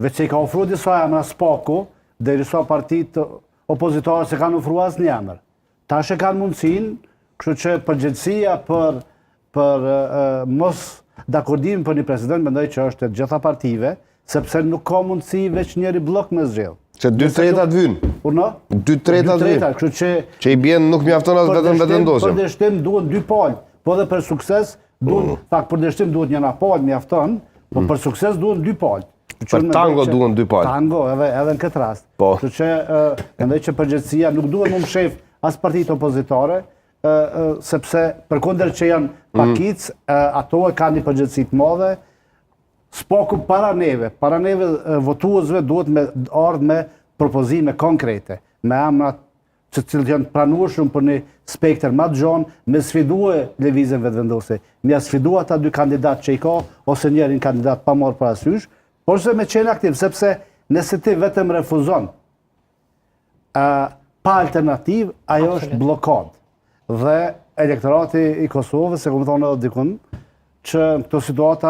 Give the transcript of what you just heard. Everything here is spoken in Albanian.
veç që i ka ofru disa emra SPAKU, dhe risa partit opozitare se kanë ofru asë një emër. Ta shë kanë mundësin, kështu që përgjithësia për mos dakordimin për një president, mendoj që është të gjitha partive, sepse nuk ka mundësi veç njëri blok me zgjedh. Që 2/3 vynë. Unë? 2/3 vynë. Kështu që i bjen nuk mjafton as vetëm vendosje. Për dështim duhet 2 palë, po dhe për sukses duhet, për dështim duhet njëna palë mjafton, po për sukses duhet 2 palë. Për tango duhen 2 palë. Tango, edhe në këtë rast. Po. Kështu që mendoj që përgjithësia nuk duhet më mshef as partitë opozitare, sepse përkundër që janë pakic, ato e kanë një përgjithësi të madhe. SPAKU para neve votuesve duhet me ardhë me propozime konkrete, me emrat që cilët janë pranueshëm për një spektër më të gjatë, me sfidue lëvizjen vetëvendose, me sfidue ata 2 kandidatë që i ka, ose njërin kandidat pa marrë parasysh, por se me qenë aktiv, sepse nëse ti vetëm refuzon pa alternativë, ajo është blokad. Dhe elektorati i Kosovës, se ku më thonë edhe dikun, që në këto situata